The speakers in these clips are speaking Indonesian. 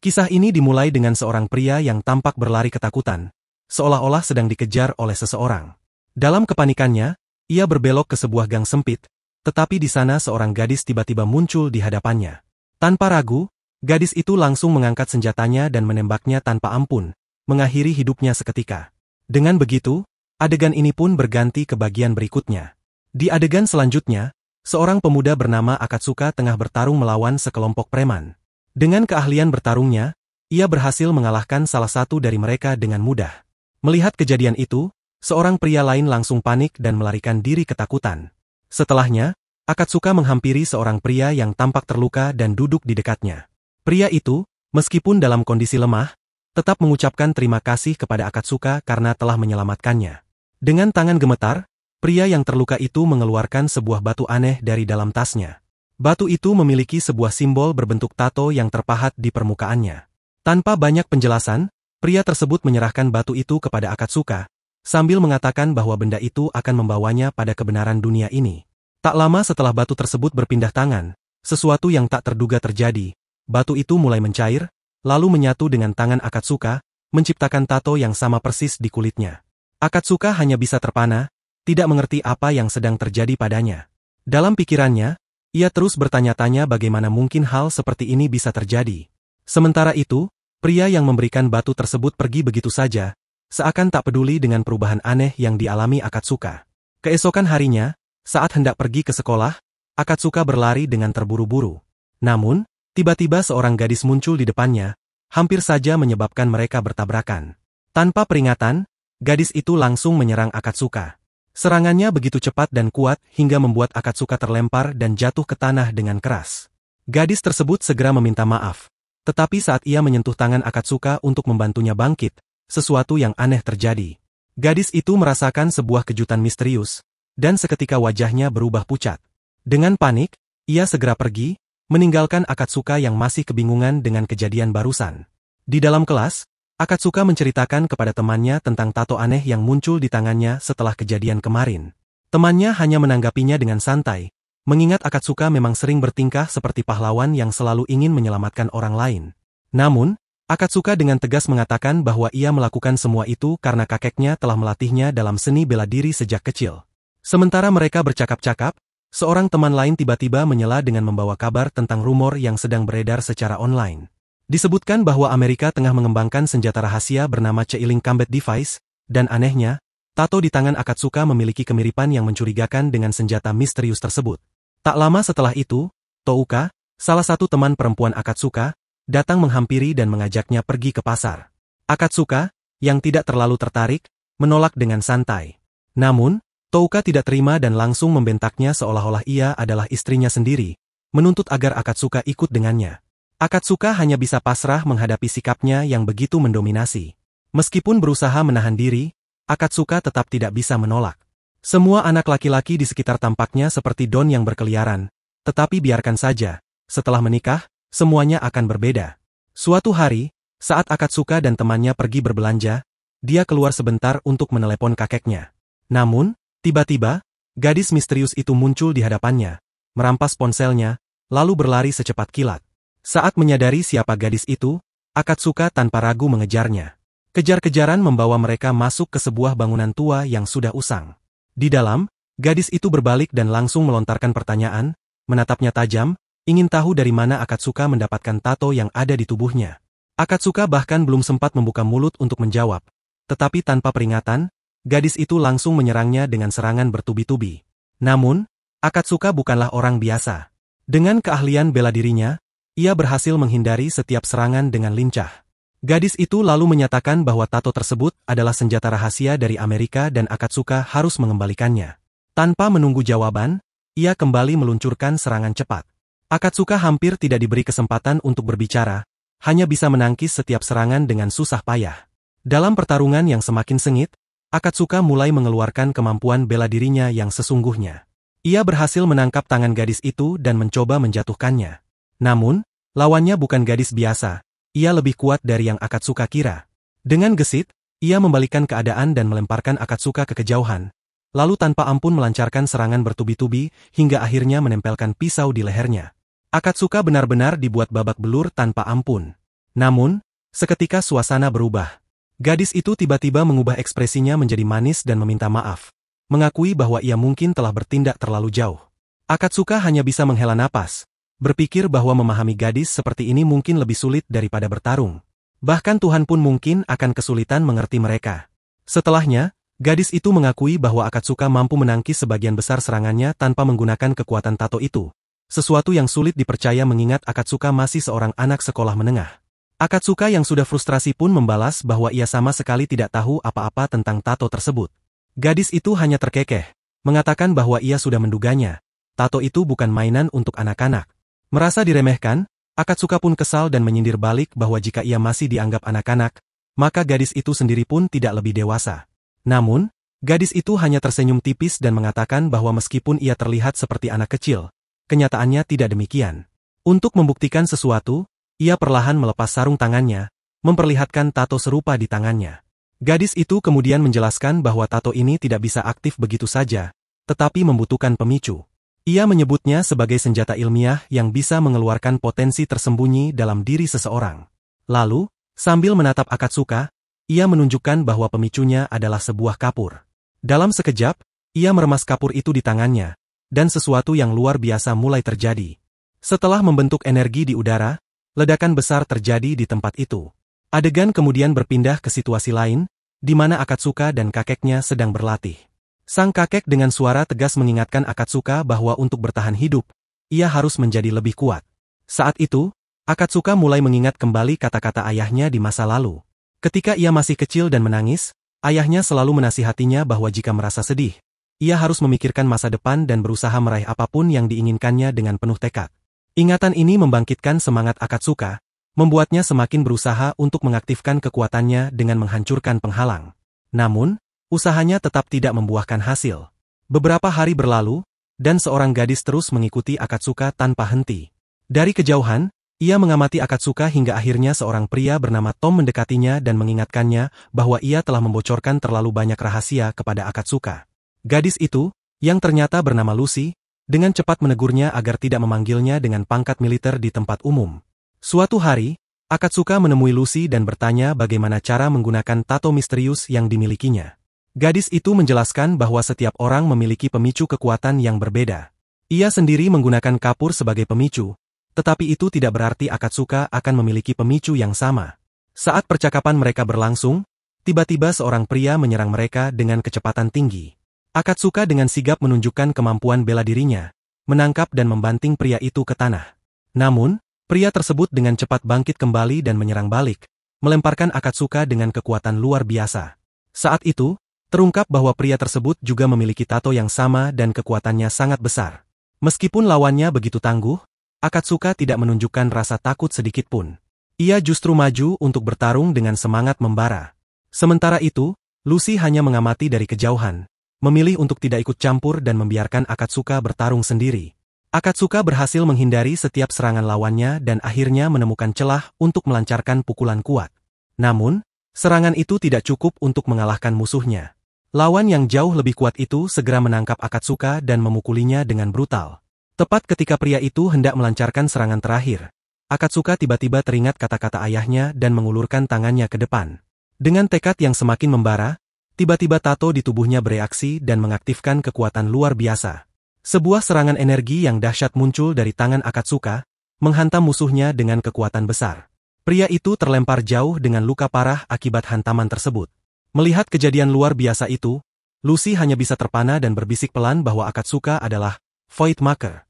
Kisah ini dimulai dengan seorang pria yang tampak berlari ketakutan, seolah-olah sedang dikejar oleh seseorang. Dalam kepanikannya, ia berbelok ke sebuah gang sempit, tetapi di sana seorang gadis tiba-tiba muncul di hadapannya. Tanpa ragu, gadis itu langsung mengangkat senjatanya dan menembaknya tanpa ampun, mengakhiri hidupnya seketika. Dengan begitu, adegan ini pun berganti ke bagian berikutnya. Di adegan selanjutnya, seorang pemuda bernama Akatsuka tengah bertarung melawan sekelompok preman. Dengan keahlian bertarungnya, ia berhasil mengalahkan salah satu dari mereka dengan mudah. Melihat kejadian itu, seorang pria lain langsung panik dan melarikan diri ketakutan. Setelahnya, Akatsuka menghampiri seorang pria yang tampak terluka dan duduk di dekatnya. Pria itu, meskipun dalam kondisi lemah, tetap mengucapkan terima kasih kepada Akatsuka karena telah menyelamatkannya. Dengan tangan gemetar, pria yang terluka itu mengeluarkan sebuah batu aneh dari dalam tasnya. Batu itu memiliki sebuah simbol berbentuk tato yang terpahat di permukaannya. Tanpa banyak penjelasan, pria tersebut menyerahkan batu itu kepada Akatsuka, sambil mengatakan bahwa benda itu akan membawanya pada kebenaran dunia ini. Tak lama setelah batu tersebut berpindah tangan, sesuatu yang tak terduga terjadi. Batu itu mulai mencair, lalu menyatu dengan tangan Akatsuka, menciptakan tato yang sama persis di kulitnya. Akatsuka hanya bisa terpana, tidak mengerti apa yang sedang terjadi padanya. Dalam pikirannya, ia terus bertanya-tanya bagaimana mungkin hal seperti ini bisa terjadi. Sementara itu, pria yang memberikan batu tersebut pergi begitu saja, seakan tak peduli dengan perubahan aneh yang dialami Akatsuka. Keesokan harinya, saat hendak pergi ke sekolah, Akatsuka berlari dengan terburu-buru. Namun, tiba-tiba seorang gadis muncul di depannya, hampir saja menyebabkan mereka bertabrakan. Tanpa peringatan, gadis itu langsung menyerang Akatsuka. Serangannya begitu cepat dan kuat hingga membuat Akatsuka terlempar dan jatuh ke tanah dengan keras. Gadis tersebut segera meminta maaf. Tetapi saat ia menyentuh tangan Akatsuka untuk membantunya bangkit, sesuatu yang aneh terjadi. Gadis itu merasakan sebuah kejutan misterius, dan seketika wajahnya berubah pucat. Dengan panik, ia segera pergi, meninggalkan Akatsuka yang masih kebingungan dengan kejadian barusan. Di dalam kelas, Akatsuka menceritakan kepada temannya tentang tato aneh yang muncul di tangannya setelah kejadian kemarin. Temannya hanya menanggapinya dengan santai, mengingat Akatsuka memang sering bertingkah seperti pahlawan yang selalu ingin menyelamatkan orang lain. Namun, Akatsuka dengan tegas mengatakan bahwa ia melakukan semua itu karena kakeknya telah melatihnya dalam seni bela diri sejak kecil. Sementara mereka bercakap-cakap, seorang teman lain tiba-tiba menyela dengan membawa kabar tentang rumor yang sedang beredar secara online. Disebutkan bahwa Amerika tengah mengembangkan senjata rahasia bernama Chilling Combat Device, dan anehnya, tato di tangan Akatsuka memiliki kemiripan yang mencurigakan dengan senjata misterius tersebut. Tak lama setelah itu, Touka, salah satu teman perempuan Akatsuka, datang menghampiri dan mengajaknya pergi ke pasar. Akatsuka, yang tidak terlalu tertarik, menolak dengan santai. Namun, Touka tidak terima dan langsung membentaknya seolah-olah ia adalah istrinya sendiri, menuntut agar Akatsuka ikut dengannya. Akatsuka hanya bisa pasrah menghadapi sikapnya yang begitu mendominasi. Meskipun berusaha menahan diri, Akatsuka tetap tidak bisa menolak. Semua anak laki-laki di sekitar tampaknya seperti Don yang berkeliaran, tetapi biarkan saja, setelah menikah, semuanya akan berbeda. Suatu hari, saat Akatsuka dan temannya pergi berbelanja, dia keluar sebentar untuk menelepon kakeknya. Namun, tiba-tiba, gadis misterius itu muncul di hadapannya, merampas ponselnya, lalu berlari secepat kilat. Saat menyadari siapa gadis itu, Akatsuka tanpa ragu mengejarnya. Kejar-kejaran membawa mereka masuk ke sebuah bangunan tua yang sudah usang. Di dalam, gadis itu berbalik dan langsung melontarkan pertanyaan, menatapnya tajam, ingin tahu dari mana Akatsuka mendapatkan tato yang ada di tubuhnya. Akatsuka bahkan belum sempat membuka mulut untuk menjawab. Tetapi tanpa peringatan, gadis itu langsung menyerangnya dengan serangan bertubi-tubi. Namun, Akatsuka bukanlah orang biasa. Dengan keahlian bela dirinya, ia berhasil menghindari setiap serangan dengan lincah. Gadis itu lalu menyatakan bahwa tato tersebut adalah senjata rahasia dari Amerika dan Akatsuka harus mengembalikannya. Tanpa menunggu jawaban, ia kembali meluncurkan serangan cepat. Akatsuka hampir tidak diberi kesempatan untuk berbicara, hanya bisa menangkis setiap serangan dengan susah payah. Dalam pertarungan yang semakin sengit, Akatsuka mulai mengeluarkan kemampuan bela dirinya yang sesungguhnya. Ia berhasil menangkap tangan gadis itu dan mencoba menjatuhkannya. Namun, lawannya bukan gadis biasa, ia lebih kuat dari yang Akatsuka kira. Dengan gesit, ia membalikkan keadaan dan melemparkan Akatsuka ke kejauhan, lalu tanpa ampun melancarkan serangan bertubi-tubi hingga akhirnya menempelkan pisau di lehernya. Akatsuka benar-benar dibuat babak belur tanpa ampun. Namun, seketika suasana berubah. Gadis itu tiba-tiba mengubah ekspresinya menjadi manis dan meminta maaf. Mengakui bahwa ia mungkin telah bertindak terlalu jauh. Akatsuka hanya bisa menghela napas. Berpikir bahwa memahami gadis seperti ini mungkin lebih sulit daripada bertarung. Bahkan Tuhan pun mungkin akan kesulitan mengerti mereka. Setelahnya, gadis itu mengakui bahwa Akatsuka mampu menangkis sebagian besar serangannya tanpa menggunakan kekuatan tato itu. Sesuatu yang sulit dipercaya mengingat Akatsuka masih seorang anak sekolah menengah. Akatsuka yang sudah frustrasi pun membalas bahwa ia sama sekali tidak tahu apa-apa tentang tato tersebut. Gadis itu hanya terkekeh, mengatakan bahwa ia sudah menduganya. Tato itu bukan mainan untuk anak-anak. Merasa diremehkan, Akatsuka pun kesal dan menyindir balik bahwa jika ia masih dianggap anak-anak, maka gadis itu sendiri pun tidak lebih dewasa. Namun, gadis itu hanya tersenyum tipis dan mengatakan bahwa meskipun ia terlihat seperti anak kecil, kenyataannya tidak demikian. Untuk membuktikan sesuatu, ia perlahan melepas sarung tangannya, memperlihatkan tato serupa di tangannya. Gadis itu kemudian menjelaskan bahwa tato ini tidak bisa aktif begitu saja, tetapi membutuhkan pemicu. Ia menyebutnya sebagai senjata ilmiah yang bisa mengeluarkan potensi tersembunyi dalam diri seseorang. Lalu, sambil menatap Akatsuka, ia menunjukkan bahwa pemicunya adalah sebuah kapur. Dalam sekejap, ia meremas kapur itu di tangannya, dan sesuatu yang luar biasa mulai terjadi. Setelah membentuk energi di udara, ledakan besar terjadi di tempat itu. Adegan kemudian berpindah ke situasi lain, di mana Akatsuka dan kakeknya sedang berlatih. Sang kakek dengan suara tegas mengingatkan Akatsuka bahwa untuk bertahan hidup, ia harus menjadi lebih kuat. Saat itu, Akatsuka mulai mengingat kembali kata-kata ayahnya di masa lalu. Ketika ia masih kecil dan menangis, ayahnya selalu menasihatinya bahwa jika merasa sedih, ia harus memikirkan masa depan dan berusaha meraih apapun yang diinginkannya dengan penuh tekad. Ingatan ini membangkitkan semangat Akatsuka, membuatnya semakin berusaha untuk mengaktifkan kekuatannya dengan menghancurkan penghalang. Namun, usahanya tetap tidak membuahkan hasil. Beberapa hari berlalu, dan seorang gadis terus mengikuti Akatsuka tanpa henti. Dari kejauhan, ia mengamati Akatsuka hingga akhirnya seorang pria bernama Tom mendekatinya dan mengingatkannya bahwa ia telah membocorkan terlalu banyak rahasia kepada Akatsuka. Gadis itu, yang ternyata bernama Lucy, dengan cepat menegurnya agar tidak memanggilnya dengan pangkat militer di tempat umum. Suatu hari, Akatsuka menemui Lucy dan bertanya bagaimana cara menggunakan tato misterius yang dimilikinya. Gadis itu menjelaskan bahwa setiap orang memiliki pemicu kekuatan yang berbeda. Ia sendiri menggunakan kapur sebagai pemicu, tetapi itu tidak berarti Akatsuka akan memiliki pemicu yang sama. Saat percakapan mereka berlangsung, tiba-tiba seorang pria menyerang mereka dengan kecepatan tinggi. Akatsuka dengan sigap menunjukkan kemampuan bela dirinya, menangkap dan membanting pria itu ke tanah. Namun, pria tersebut dengan cepat bangkit kembali dan menyerang balik, melemparkan Akatsuka dengan kekuatan luar biasa. Saat itu, terungkap bahwa pria tersebut juga memiliki tato yang sama dan kekuatannya sangat besar. Meskipun lawannya begitu tangguh, Akatsuka tidak menunjukkan rasa takut sedikit pun. Ia justru maju untuk bertarung dengan semangat membara. Sementara itu, Lucy hanya mengamati dari kejauhan, memilih untuk tidak ikut campur dan membiarkan Akatsuka bertarung sendiri. Akatsuka berhasil menghindari setiap serangan lawannya dan akhirnya menemukan celah untuk melancarkan pukulan kuat. Namun, serangan itu tidak cukup untuk mengalahkan musuhnya. Lawan yang jauh lebih kuat itu segera menangkap Akatsuka dan memukulinya dengan brutal. Tepat ketika pria itu hendak melancarkan serangan terakhir, Akatsuka tiba-tiba teringat kata-kata ayahnya dan mengulurkan tangannya ke depan. Dengan tekad yang semakin membara, tiba-tiba tato di tubuhnya bereaksi dan mengaktifkan kekuatan luar biasa. Sebuah serangan energi yang dahsyat muncul dari tangan Akatsuka, menghantam musuhnya dengan kekuatan besar. Pria itu terlempar jauh dengan luka parah akibat hantaman tersebut. Melihat kejadian luar biasa itu, Lucy hanya bisa terpana dan berbisik pelan bahwa Akatsuka adalah Voidmaker.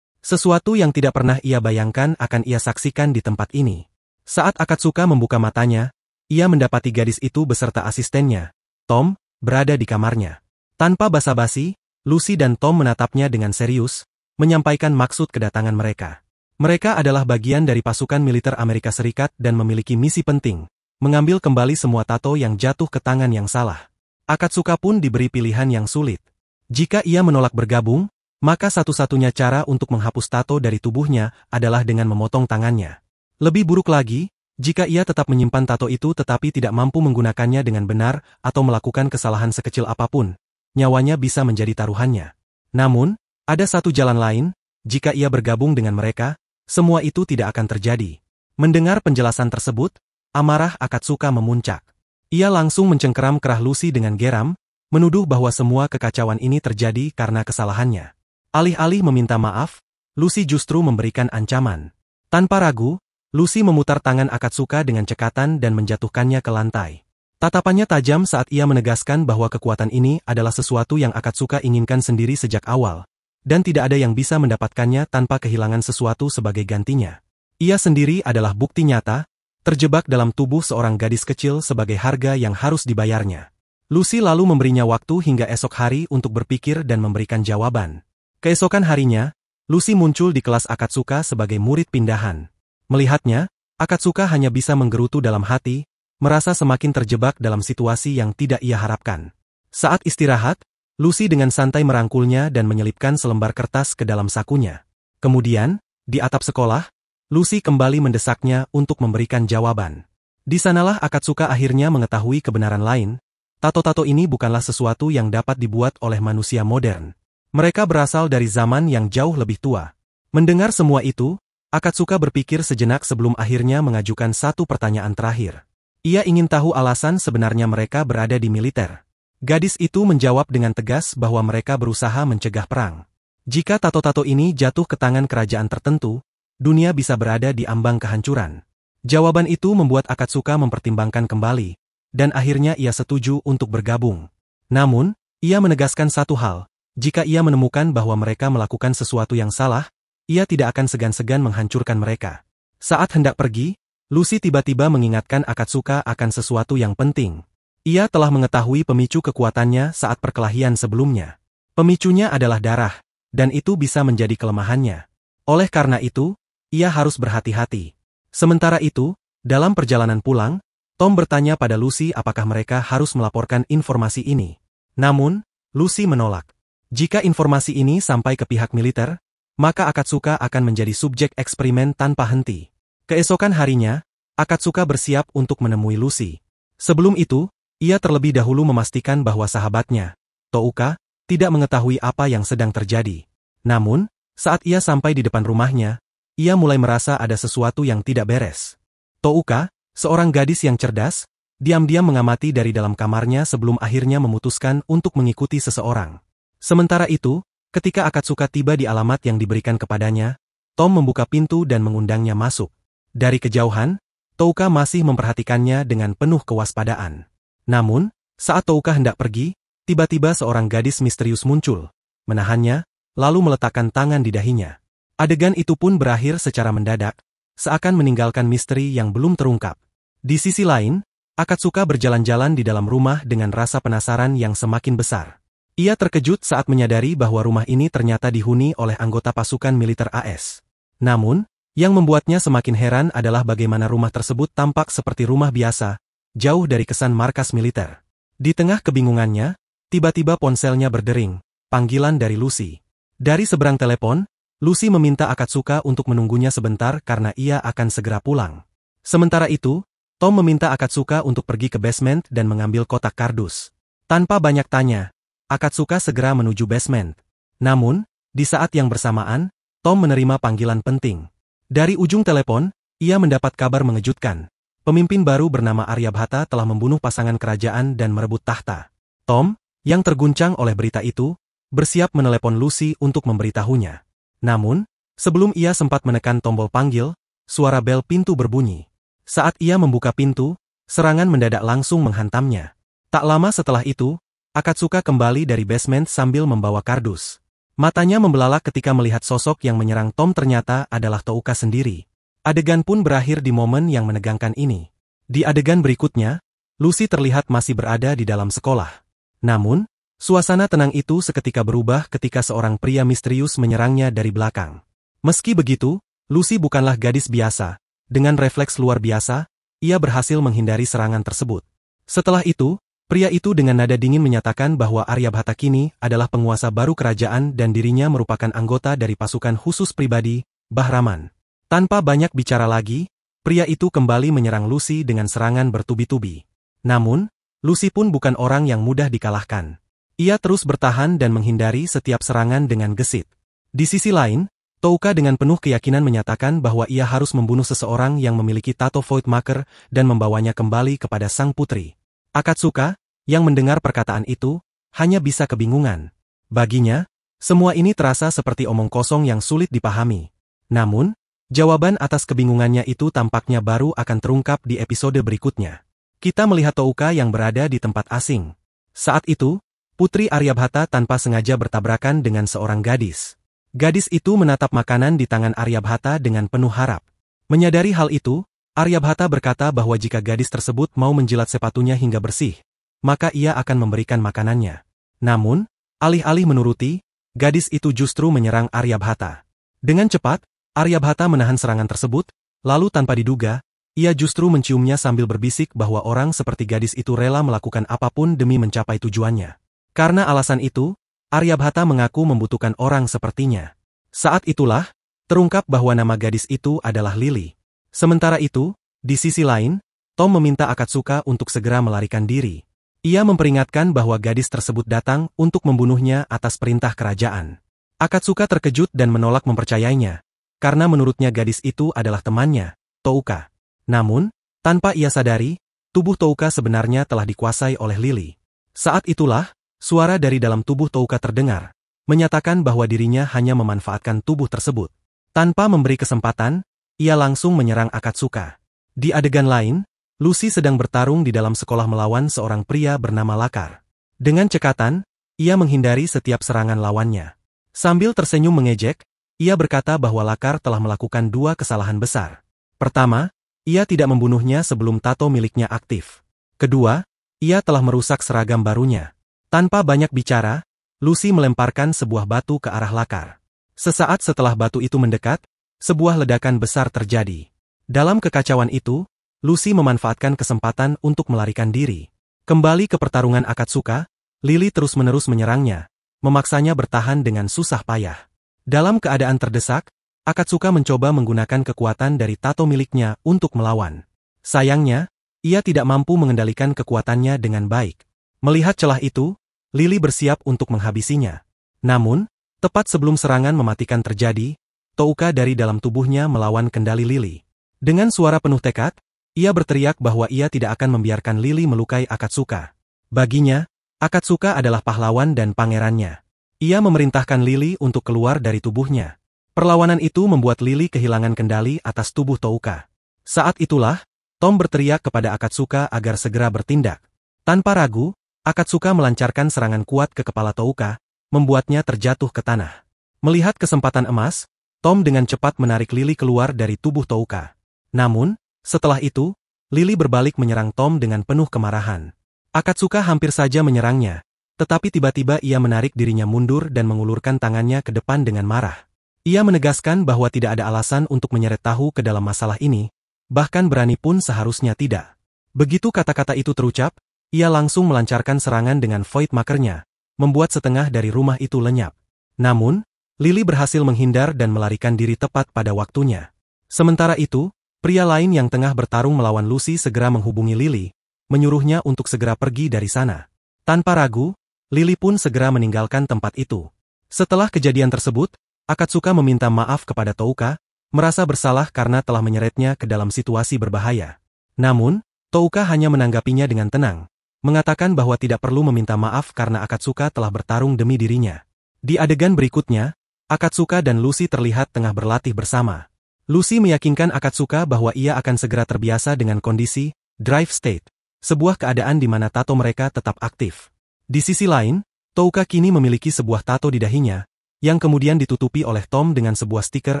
Sesuatu yang tidak pernah ia bayangkan akan ia saksikan di tempat ini. Saat Akatsuka membuka matanya, ia mendapati gadis itu beserta asistennya, Tom, berada di kamarnya. Tanpa basa-basi, Lucy dan Tom menatapnya dengan serius, menyampaikan maksud kedatangan mereka. Mereka adalah bagian dari pasukan militer Amerika Serikat dan memiliki misi penting, mengambil kembali semua tato yang jatuh ke tangan yang salah. Akatsuka pun diberi pilihan yang sulit. Jika ia menolak bergabung, maka satu-satunya cara untuk menghapus tato dari tubuhnya adalah dengan memotong tangannya. Lebih buruk lagi, jika ia tetap menyimpan tato itu tetapi tidak mampu menggunakannya dengan benar atau melakukan kesalahan sekecil apapun, nyawanya bisa menjadi taruhannya. Namun, ada satu jalan lain, jika ia bergabung dengan mereka, semua itu tidak akan terjadi. Mendengar penjelasan tersebut, amarah Akatsuka memuncak. Ia langsung mencengkeram kerah Lucy dengan geram, menuduh bahwa semua kekacauan ini terjadi karena kesalahannya. Alih-alih meminta maaf, Lucy justru memberikan ancaman. Tanpa ragu, Lucy memutar tangan Akatsuka dengan cekatan dan menjatuhkannya ke lantai. Tatapannya tajam saat ia menegaskan bahwa kekuatan ini adalah sesuatu yang Akatsuka inginkan sendiri sejak awal, dan tidak ada yang bisa mendapatkannya tanpa kehilangan sesuatu sebagai gantinya. Ia sendiri adalah bukti nyata, terjebak dalam tubuh seorang gadis kecil sebagai harga yang harus dibayarnya. Lucy lalu memberinya waktu hingga esok hari untuk berpikir dan memberikan jawaban. Keesokan harinya, Lucy muncul di kelas Akatsuka sebagai murid pindahan. Melihatnya, Akatsuka hanya bisa menggerutu dalam hati, merasa semakin terjebak dalam situasi yang tidak ia harapkan. Saat istirahat, Lucy dengan santai merangkulnya dan menyelipkan selembar kertas ke dalam sakunya. Kemudian, di atap sekolah, Lucy kembali mendesaknya untuk memberikan jawaban. Di sanalah Akatsuka akhirnya mengetahui kebenaran lain. Tato-tato ini bukanlah sesuatu yang dapat dibuat oleh manusia modern. Mereka berasal dari zaman yang jauh lebih tua. Mendengar semua itu, Akatsuka berpikir sejenak sebelum akhirnya mengajukan satu pertanyaan terakhir. Ia ingin tahu alasan sebenarnya mereka berada di militer. Gadis itu menjawab dengan tegas bahwa mereka berusaha mencegah perang. Jika tato-tato ini jatuh ke tangan kerajaan tertentu, dunia bisa berada di ambang kehancuran. Jawaban itu membuat Akatsuka mempertimbangkan kembali, dan akhirnya ia setuju untuk bergabung. Namun, ia menegaskan satu hal, jika ia menemukan bahwa mereka melakukan sesuatu yang salah, ia tidak akan segan-segan menghancurkan mereka. Saat hendak pergi, Lucy tiba-tiba mengingatkan Akatsuka akan sesuatu yang penting. Ia telah mengetahui pemicu kekuatannya saat perkelahian sebelumnya. Pemicunya adalah darah, dan itu bisa menjadi kelemahannya. Oleh karena itu, ia harus berhati-hati. Sementara itu, dalam perjalanan pulang, Tom bertanya pada Lucy apakah mereka harus melaporkan informasi ini. Namun, Lucy menolak. Jika informasi ini sampai ke pihak militer, maka Akatsuka akan menjadi subjek eksperimen tanpa henti. Keesokan harinya, Akatsuka bersiap untuk menemui Lucy. Sebelum itu, ia terlebih dahulu memastikan bahwa sahabatnya, Touka, tidak mengetahui apa yang sedang terjadi. Namun, saat ia sampai di depan rumahnya, ia mulai merasa ada sesuatu yang tidak beres. Touka, seorang gadis yang cerdas, diam-diam mengamati dari dalam kamarnya sebelum akhirnya memutuskan untuk mengikuti seseorang. Sementara itu, ketika Akatsuka tiba di alamat yang diberikan kepadanya, Tom membuka pintu dan mengundangnya masuk. Dari kejauhan, Touka masih memperhatikannya dengan penuh kewaspadaan. Namun, saat Touka hendak pergi, tiba-tiba seorang gadis misterius muncul, menahannya, lalu meletakkan tangan di dahinya. Adegan itu pun berakhir secara mendadak, seakan meninggalkan misteri yang belum terungkap. Di sisi lain, Akatsuka berjalan-jalan di dalam rumah dengan rasa penasaran yang semakin besar. Ia terkejut saat menyadari bahwa rumah ini ternyata dihuni oleh anggota pasukan militer AS. Namun, yang membuatnya semakin heran adalah bagaimana rumah tersebut tampak seperti rumah biasa, jauh dari kesan markas militer. Di tengah kebingungannya, tiba-tiba ponselnya berdering, panggilan dari Lucy. Dari seberang telepon, Lucy meminta Akatsuka untuk menunggunya sebentar karena ia akan segera pulang. Sementara itu, Tom meminta Akatsuka untuk pergi ke basement dan mengambil kotak kardus. Tanpa banyak tanya, Akatsuka segera menuju basement. Namun, di saat yang bersamaan, Tom menerima panggilan penting. Dari ujung telepon, ia mendapat kabar mengejutkan. Pemimpin baru bernama Aryabhata telah membunuh pasangan kerajaan dan merebut tahta. Tom, yang terguncang oleh berita itu, bersiap menelepon Lucy untuk memberitahunya. Namun, sebelum ia sempat menekan tombol panggil, suara bel pintu berbunyi. Saat ia membuka pintu, serangan mendadak langsung menghantamnya. Tak lama setelah itu, Akatsuka kembali dari basement sambil membawa kardus. Matanya membelalak ketika melihat sosok yang menyerang Tom ternyata adalah Touka sendiri. Adegan pun berakhir di momen yang menegangkan ini. Di adegan berikutnya, Lucy terlihat masih berada di dalam sekolah. Namun, suasana tenang itu seketika berubah ketika seorang pria misterius menyerangnya dari belakang. Meski begitu, Lucy bukanlah gadis biasa. Dengan refleks luar biasa, ia berhasil menghindari serangan tersebut. Setelah itu, pria itu dengan nada dingin menyatakan bahwa Aryabhata kini adalah penguasa baru kerajaan dan dirinya merupakan anggota dari pasukan khusus pribadi, Bahraman. Tanpa banyak bicara lagi, pria itu kembali menyerang Lucy dengan serangan bertubi-tubi. Namun, Lucy pun bukan orang yang mudah dikalahkan. Ia terus bertahan dan menghindari setiap serangan dengan gesit. Di sisi lain, Touka dengan penuh keyakinan menyatakan bahwa ia harus membunuh seseorang yang memiliki tato Voidmaker dan membawanya kembali kepada sang putri. Akatsuka, yang mendengar perkataan itu, hanya bisa kebingungan. Baginya, semua ini terasa seperti omong kosong yang sulit dipahami. Namun, jawaban atas kebingungannya itu tampaknya baru akan terungkap di episode berikutnya. Kita melihat Touka yang berada di tempat asing. Saat itu, Putri Aryabhata tanpa sengaja bertabrakan dengan seorang gadis. Gadis itu menatap makanan di tangan Aryabhata dengan penuh harap. Menyadari hal itu, Aryabhata berkata bahwa jika gadis tersebut mau menjilat sepatunya hingga bersih, maka ia akan memberikan makanannya. Namun, alih-alih menuruti, gadis itu justru menyerang Aryabhata. Dengan cepat, Aryabhata menahan serangan tersebut, lalu tanpa diduga, ia justru menciumnya sambil berbisik bahwa orang seperti gadis itu rela melakukan apapun demi mencapai tujuannya. Karena alasan itu, Aryabhata mengaku membutuhkan orang sepertinya. Saat itulah, terungkap bahwa nama gadis itu adalah Lily. Sementara itu, di sisi lain, Tom meminta Akatsuka untuk segera melarikan diri. Ia memperingatkan bahwa gadis tersebut datang untuk membunuhnya atas perintah kerajaan. Akatsuka terkejut dan menolak mempercayainya, karena menurutnya gadis itu adalah temannya, Touka. Namun, tanpa ia sadari, tubuh Touka sebenarnya telah dikuasai oleh Lily. Saat itulah, suara dari dalam tubuh Touka terdengar, menyatakan bahwa dirinya hanya memanfaatkan tubuh tersebut. Tanpa memberi kesempatan, ia langsung menyerang Akatsuka. Di adegan lain, Lucy sedang bertarung di dalam sekolah melawan seorang pria bernama Lakar. Dengan cekatan, ia menghindari setiap serangan lawannya. Sambil tersenyum mengejek, ia berkata bahwa Lakar telah melakukan dua kesalahan besar. Pertama, ia tidak membunuhnya sebelum tato miliknya aktif. Kedua, ia telah merusak seragam barunya. Tanpa banyak bicara, Lucy melemparkan sebuah batu ke arah Lakar. Sesaat setelah batu itu mendekat, sebuah ledakan besar terjadi. Dalam kekacauan itu, Lucy memanfaatkan kesempatan untuk melarikan diri. Kembali ke pertarungan Akatsuka, Lily terus-menerus menyerangnya, memaksanya bertahan dengan susah payah. Dalam keadaan terdesak, Akatsuka mencoba menggunakan kekuatan dari tato miliknya untuk melawan. Sayangnya, ia tidak mampu mengendalikan kekuatannya dengan baik. Melihat celah itu, Lily bersiap untuk menghabisinya. Namun, tepat sebelum serangan mematikan terjadi, Touka dari dalam tubuhnya melawan kendali Lily. Dengan suara penuh tekad, ia berteriak bahwa ia tidak akan membiarkan Lily melukai Akatsuka. Baginya, Akatsuka adalah pahlawan dan pangerannya. Ia memerintahkan Lily untuk keluar dari tubuhnya. Perlawanan itu membuat Lily kehilangan kendali atas tubuh Touka. Saat itulah, Tom berteriak kepada Akatsuka agar segera bertindak. Tanpa ragu, Akatsuka melancarkan serangan kuat ke kepala Touka, membuatnya terjatuh ke tanah. Melihat kesempatan emas, Tom dengan cepat menarik Lily keluar dari tubuh Touka. Namun, setelah itu, Lily berbalik menyerang Tom dengan penuh kemarahan. Akatsuka hampir saja menyerangnya, tetapi tiba-tiba ia menarik dirinya mundur dan mengulurkan tangannya ke depan dengan marah. Ia menegaskan bahwa tidak ada alasan untuk menyeret tahu ke dalam masalah ini, bahkan berani pun seharusnya tidak. Begitu kata-kata itu terucap, ia langsung melancarkan serangan dengan Voidmaker-nya, membuat setengah dari rumah itu lenyap. Namun, Lily berhasil menghindar dan melarikan diri tepat pada waktunya. Sementara itu, pria lain yang tengah bertarung melawan Lucy segera menghubungi Lily, menyuruhnya untuk segera pergi dari sana. Tanpa ragu, Lily pun segera meninggalkan tempat itu. Setelah kejadian tersebut, Akatsuka meminta maaf kepada Touka, merasa bersalah karena telah menyeretnya ke dalam situasi berbahaya. Namun, Touka hanya menanggapinya dengan tenang, mengatakan bahwa tidak perlu meminta maaf karena Akatsuka telah bertarung demi dirinya. Di adegan berikutnya, Akatsuka dan Lucy terlihat tengah berlatih bersama. Lucy meyakinkan Akatsuka bahwa ia akan segera terbiasa dengan kondisi drive state, sebuah keadaan di mana tato mereka tetap aktif. Di sisi lain, Touka kini memiliki sebuah tato di dahinya, yang kemudian ditutupi oleh Tom dengan sebuah stiker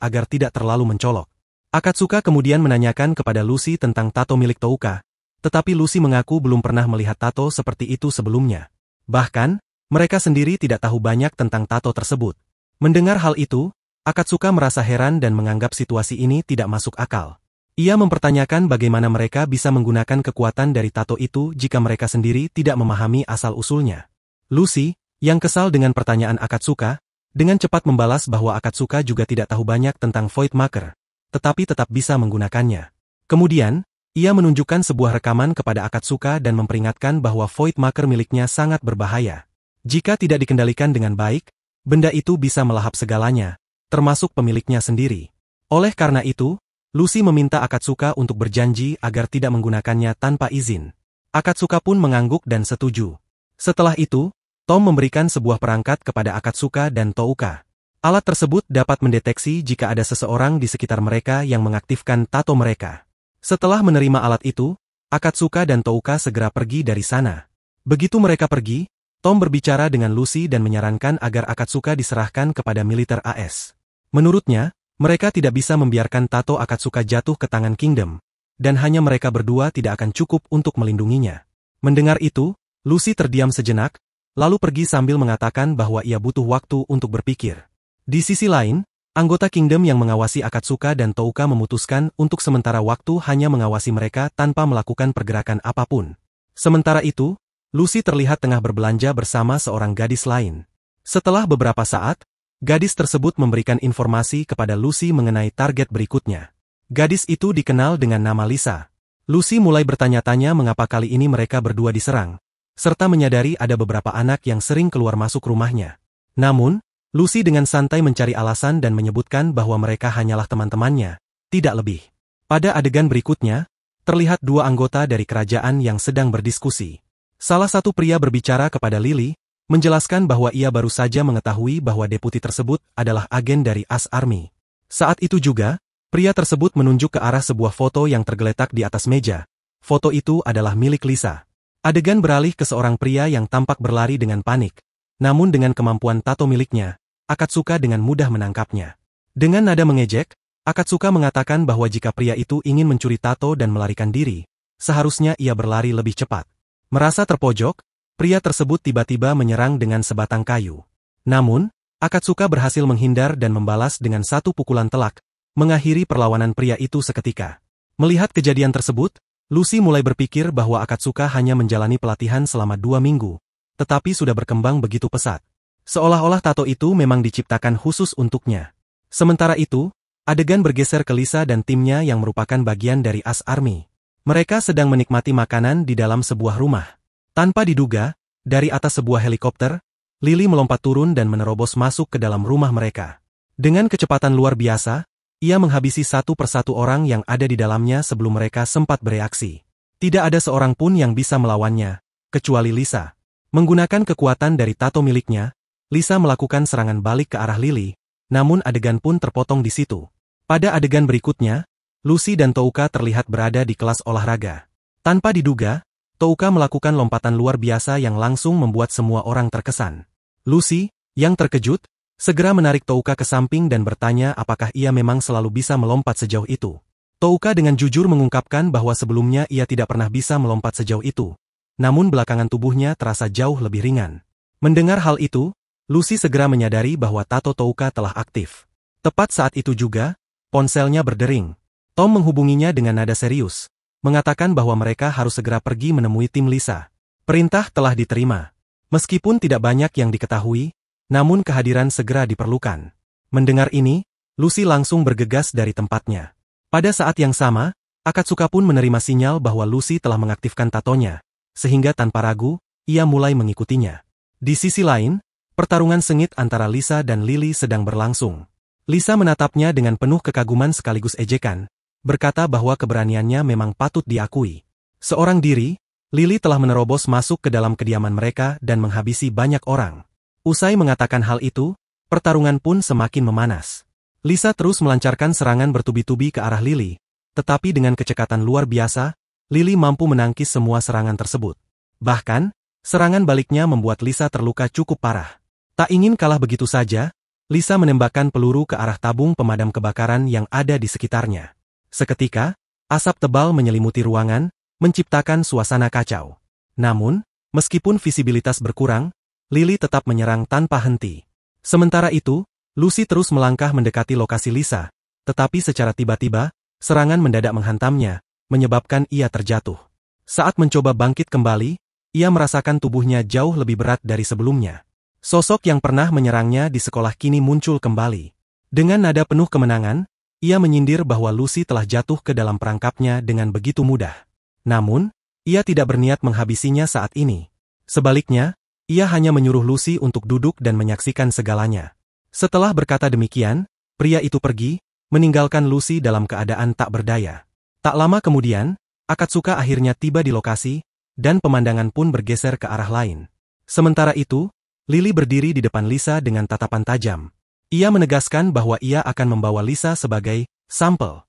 agar tidak terlalu mencolok. Akatsuka kemudian menanyakan kepada Lucy tentang tato milik Touka, tetapi Lucy mengaku belum pernah melihat tato seperti itu sebelumnya. Bahkan, mereka sendiri tidak tahu banyak tentang tato tersebut. Mendengar hal itu, Akatsuka merasa heran dan menganggap situasi ini tidak masuk akal. Ia mempertanyakan bagaimana mereka bisa menggunakan kekuatan dari tato itu jika mereka sendiri tidak memahami asal-usulnya. Lucy, yang kesal dengan pertanyaan Akatsuka, dengan cepat membalas bahwa Akatsuka juga tidak tahu banyak tentang Voidmaker, tetapi tetap bisa menggunakannya. Kemudian, ia menunjukkan sebuah rekaman kepada Akatsuka dan memperingatkan bahwa Voidmaker miliknya sangat berbahaya. Jika tidak dikendalikan dengan baik, benda itu bisa melahap segalanya, termasuk pemiliknya sendiri. Oleh karena itu, Lucy meminta Akatsuka untuk berjanji agar tidak menggunakannya tanpa izin. Akatsuka pun mengangguk dan setuju. Setelah itu, Tom memberikan sebuah perangkat kepada Akatsuka dan Touka. Alat tersebut dapat mendeteksi jika ada seseorang di sekitar mereka yang mengaktifkan tato mereka. Setelah menerima alat itu, Akatsuka dan Touka segera pergi dari sana. Begitu mereka pergi, Tom berbicara dengan Lucy dan menyarankan agar Akatsuka diserahkan kepada militer AS. Menurutnya, mereka tidak bisa membiarkan tato Akatsuka jatuh ke tangan Kingdom, dan hanya mereka berdua tidak akan cukup untuk melindunginya. Mendengar itu, Lucy terdiam sejenak, lalu pergi sambil mengatakan bahwa ia butuh waktu untuk berpikir. Di sisi lain, anggota Kingdom yang mengawasi Akatsuka dan Touka memutuskan untuk sementara waktu hanya mengawasi mereka tanpa melakukan pergerakan apapun. Sementara itu, Lucy terlihat tengah berbelanja bersama seorang gadis lain. Setelah beberapa saat, gadis tersebut memberikan informasi kepada Lucy mengenai target berikutnya. Gadis itu dikenal dengan nama Lisa. Lucy mulai bertanya-tanya mengapa kali ini mereka berdua diserang, serta menyadari ada beberapa anak yang sering keluar masuk rumahnya. Namun, Lucy dengan santai mencari alasan dan menyebutkan bahwa mereka hanyalah teman-temannya, tidak lebih. Pada adegan berikutnya, terlihat dua anggota dari kerajaan yang sedang berdiskusi. Salah satu pria berbicara kepada Lily, menjelaskan bahwa ia baru saja mengetahui bahwa deputi tersebut adalah agen dari AS Army. Saat itu juga, pria tersebut menunjuk ke arah sebuah foto yang tergeletak di atas meja. Foto itu adalah milik Lisa. Adegan beralih ke seorang pria yang tampak berlari dengan panik. Namun dengan kemampuan tato miliknya, Akatsuka dengan mudah menangkapnya. Dengan nada mengejek, Akatsuka mengatakan bahwa jika pria itu ingin mencuri tato dan melarikan diri, seharusnya ia berlari lebih cepat. Merasa terpojok, pria tersebut tiba-tiba menyerang dengan sebatang kayu. Namun, Akatsuka berhasil menghindar dan membalas dengan satu pukulan telak, mengakhiri perlawanan pria itu seketika. Melihat kejadian tersebut, Lucy mulai berpikir bahwa Akatsuka hanya menjalani pelatihan selama 2 minggu, tetapi sudah berkembang begitu pesat. Seolah-olah tato itu memang diciptakan khusus untuknya. Sementara itu, adegan bergeser ke Lisa dan timnya yang merupakan bagian dari AS Army. Mereka sedang menikmati makanan di dalam sebuah rumah. Tanpa diduga, dari atas sebuah helikopter, Lily melompat turun dan menerobos masuk ke dalam rumah mereka. Dengan kecepatan luar biasa, ia menghabisi satu persatu orang yang ada di dalamnya sebelum mereka sempat bereaksi. Tidak ada seorang pun yang bisa melawannya, kecuali Lisa. Menggunakan kekuatan dari tato miliknya, Lisa melakukan serangan balik ke arah Lily, namun adegan pun terpotong di situ. Pada adegan berikutnya, Lucy dan Touka terlihat berada di kelas olahraga. Tanpa diduga, Touka melakukan lompatan luar biasa yang langsung membuat semua orang terkesan. Lucy, yang terkejut, segera menarik Touka ke samping dan bertanya apakah ia memang selalu bisa melompat sejauh itu. Touka dengan jujur mengungkapkan bahwa sebelumnya ia tidak pernah bisa melompat sejauh itu. Namun belakangan tubuhnya terasa jauh lebih ringan. Mendengar hal itu, Lucy segera menyadari bahwa tato Touka telah aktif. Tepat saat itu juga, ponselnya berdering. Tom menghubunginya dengan nada serius, mengatakan bahwa mereka harus segera pergi menemui tim Lisa. Perintah telah diterima. Meskipun tidak banyak yang diketahui, namun kehadiran segera diperlukan. Mendengar ini, Lucy langsung bergegas dari tempatnya. Pada saat yang sama, Akatsuka pun menerima sinyal bahwa Lucy telah mengaktifkan tatonya, sehingga tanpa ragu, ia mulai mengikutinya. Di sisi lain, pertarungan sengit antara Lisa dan Lily sedang berlangsung. Lisa menatapnya dengan penuh kekaguman sekaligus ejekan, berkata bahwa keberaniannya memang patut diakui. Seorang diri, Lily telah menerobos masuk ke dalam kediaman mereka dan menghabisi banyak orang. Usai mengatakan hal itu, pertarungan pun semakin memanas. Lisa terus melancarkan serangan bertubi-tubi ke arah Lily, tetapi dengan kecekatan luar biasa, Lily mampu menangkis semua serangan tersebut. Bahkan, serangan baliknya membuat Lisa terluka cukup parah. Tak ingin kalah begitu saja, Lisa menembakkan peluru ke arah tabung pemadam kebakaran yang ada di sekitarnya. Seketika, asap tebal menyelimuti ruangan, menciptakan suasana kacau. Namun, meskipun visibilitas berkurang, Lily tetap menyerang tanpa henti. Sementara itu, Lucy terus melangkah mendekati lokasi Lisa, tetapi secara tiba-tiba, serangan mendadak menghantamnya, menyebabkan ia terjatuh. Saat mencoba bangkit kembali, ia merasakan tubuhnya jauh lebih berat dari sebelumnya. Sosok yang pernah menyerangnya di sekolah kini muncul kembali. Dengan nada penuh kemenangan, ia menyindir bahwa Lucy telah jatuh ke dalam perangkapnya dengan begitu mudah. Namun, ia tidak berniat menghabisinya saat ini. Sebaliknya, ia hanya menyuruh Lucy untuk duduk dan menyaksikan segalanya. Setelah berkata demikian, pria itu pergi, meninggalkan Lucy dalam keadaan tak berdaya. Tak lama kemudian, Akatsuka akhirnya tiba di lokasi, dan pemandangan pun bergeser ke arah lain. Sementara itu, Lily berdiri di depan Lisa dengan tatapan tajam. Ia menegaskan bahwa ia akan membawa Lisa sebagai sampel.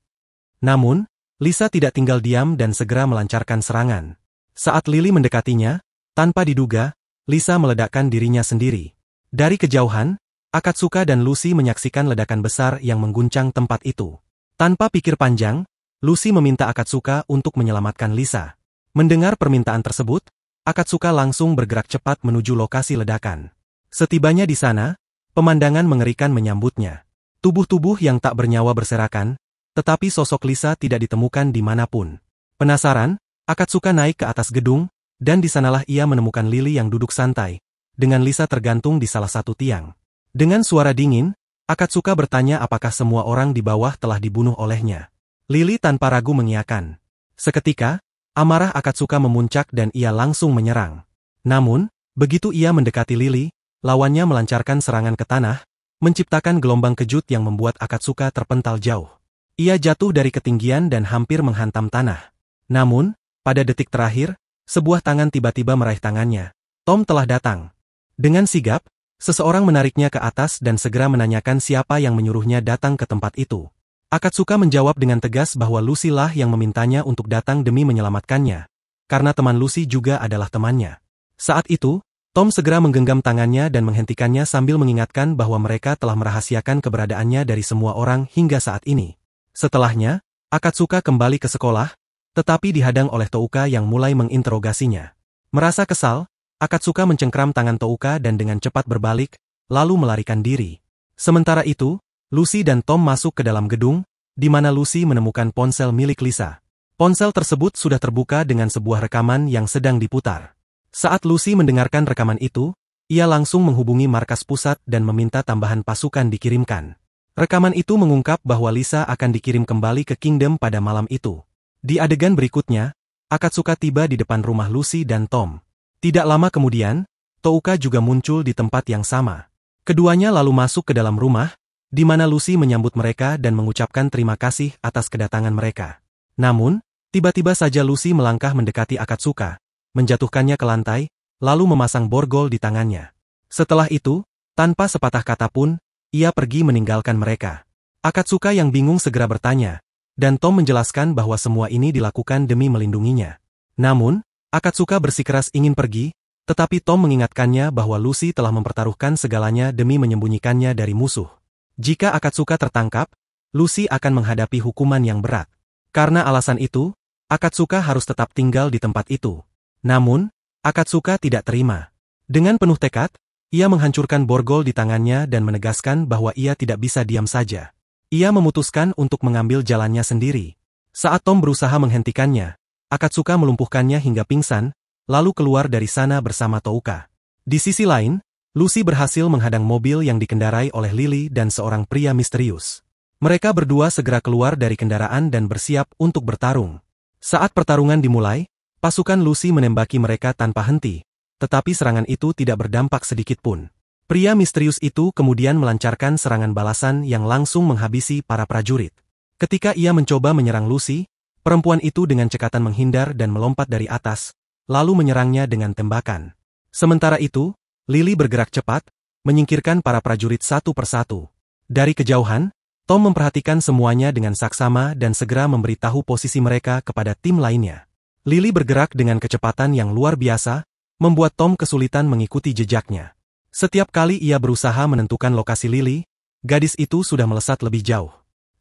Namun, Lisa tidak tinggal diam dan segera melancarkan serangan. Saat Lily mendekatinya, tanpa diduga, Lisa meledakkan dirinya sendiri. Dari kejauhan, Akatsuka dan Lucy menyaksikan ledakan besar yang mengguncang tempat itu. Tanpa pikir panjang, Lucy meminta Akatsuka untuk menyelamatkan Lisa. Mendengar permintaan tersebut, Akatsuka langsung bergerak cepat menuju lokasi ledakan. Setibanya di sana, pemandangan mengerikan menyambutnya. Tubuh-tubuh yang tak bernyawa berserakan, tetapi sosok Lisa tidak ditemukan dimanapun. Penasaran, Akatsuka naik ke atas gedung, dan di sanalah ia menemukan Lily yang duduk santai, dengan Lisa tergantung di salah satu tiang. Dengan suara dingin, Akatsuka bertanya apakah semua orang di bawah telah dibunuh olehnya. Lily tanpa ragu mengiyakan. Seketika, amarah Akatsuka memuncak dan ia langsung menyerang. Namun, begitu ia mendekati Lily, lawannya melancarkan serangan ke tanah, menciptakan gelombang kejut yang membuat Akatsuka terpental jauh. Ia jatuh dari ketinggian dan hampir menghantam tanah. Namun, pada detik terakhir, sebuah tangan tiba-tiba meraih tangannya. Tom telah datang. Dengan sigap, seseorang menariknya ke atas dan segera menanyakan siapa yang menyuruhnya datang ke tempat itu. Akatsuka menjawab dengan tegas bahwa Lucy lah yang memintanya untuk datang demi menyelamatkannya, karena teman Lucy juga adalah temannya. Saat itu, Tom segera menggenggam tangannya dan menghentikannya sambil mengingatkan bahwa mereka telah merahasiakan keberadaannya dari semua orang hingga saat ini. Setelahnya, Akatsuka kembali ke sekolah, tetapi dihadang oleh Touka yang mulai menginterogasinya. Merasa kesal, Akatsuka mencengkram tangan Touka dan dengan cepat berbalik, lalu melarikan diri. Sementara itu, Lucy dan Tom masuk ke dalam gedung, di mana Lucy menemukan ponsel milik Lisa. Ponsel tersebut sudah terbuka dengan sebuah rekaman yang sedang diputar. Saat Lucy mendengarkan rekaman itu, ia langsung menghubungi markas pusat dan meminta tambahan pasukan dikirimkan. Rekaman itu mengungkap bahwa Lisa akan dikirim kembali ke Kingdom pada malam itu. Di adegan berikutnya, Akatsuka tiba di depan rumah Lucy dan Tom. Tidak lama kemudian, Touka juga muncul di tempat yang sama. Keduanya lalu masuk ke dalam rumah, di mana Lucy menyambut mereka dan mengucapkan terima kasih atas kedatangan mereka. Namun, tiba-tiba saja Lucy melangkah mendekati Akatsuka, menjatuhkannya ke lantai, lalu memasang borgol di tangannya. Setelah itu, tanpa sepatah kata pun, ia pergi meninggalkan mereka. Akatsuka yang bingung segera bertanya, dan Tom menjelaskan bahwa semua ini dilakukan demi melindunginya. Namun, Akatsuka bersikeras ingin pergi, tetapi Tom mengingatkannya bahwa Lucy telah mempertaruhkan segalanya demi menyembunyikannya dari musuh. Jika Akatsuka tertangkap, Lucy akan menghadapi hukuman yang berat. Karena alasan itu, Akatsuka harus tetap tinggal di tempat itu. Namun, Akatsuka tidak terima. Dengan penuh tekad, ia menghancurkan borgol di tangannya dan menegaskan bahwa ia tidak bisa diam saja. Ia memutuskan untuk mengambil jalannya sendiri. Saat Tom berusaha menghentikannya, Akatsuka melumpuhkannya hingga pingsan, lalu keluar dari sana bersama Touka. Di sisi lain, Lucy berhasil menghadang mobil yang dikendarai oleh Lily dan seorang pria misterius. Mereka berdua segera keluar dari kendaraan dan bersiap untuk bertarung. Saat pertarungan dimulai, pasukan Lucy menembaki mereka tanpa henti, tetapi serangan itu tidak berdampak sedikitpun. Pria misterius itu kemudian melancarkan serangan balasan yang langsung menghabisi para prajurit. Ketika ia mencoba menyerang Lucy, perempuan itu dengan cekatan menghindar dan melompat dari atas, lalu menyerangnya dengan tembakan. Sementara itu, Lily bergerak cepat, menyingkirkan para prajurit satu persatu. Dari kejauhan, Tom memperhatikan semuanya dengan saksama dan segera memberitahu posisi mereka kepada tim lainnya. Lily bergerak dengan kecepatan yang luar biasa, membuat Tom kesulitan mengikuti jejaknya. Setiap kali ia berusaha menentukan lokasi Lily, gadis itu sudah melesat lebih jauh.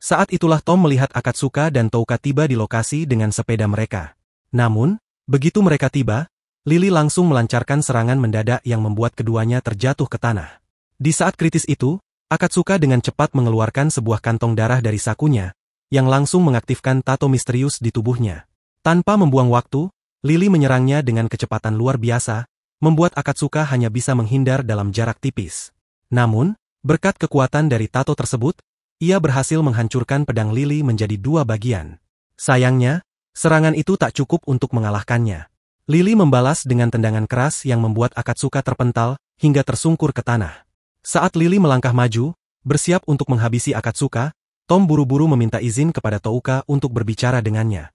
Saat itulah Tom melihat Akatsuka dan Touka tiba di lokasi dengan sepeda mereka. Namun, begitu mereka tiba, Lily langsung melancarkan serangan mendadak yang membuat keduanya terjatuh ke tanah. Di saat kritis itu, Akatsuka dengan cepat mengeluarkan sebuah kantong darah dari sakunya, yang langsung mengaktifkan tato misterius di tubuhnya. Tanpa membuang waktu, Lily menyerangnya dengan kecepatan luar biasa, membuat Akatsuka hanya bisa menghindar dalam jarak tipis. Namun, berkat kekuatan dari tato tersebut, ia berhasil menghancurkan pedang Lily menjadi dua bagian. Sayangnya, serangan itu tak cukup untuk mengalahkannya. Lily membalas dengan tendangan keras yang membuat Akatsuka terpental, hingga tersungkur ke tanah. Saat Lily melangkah maju, Bersiap untuk menghabisi Akatsuka, Tom buru-buru meminta izin kepada Touka untuk berbicara dengannya.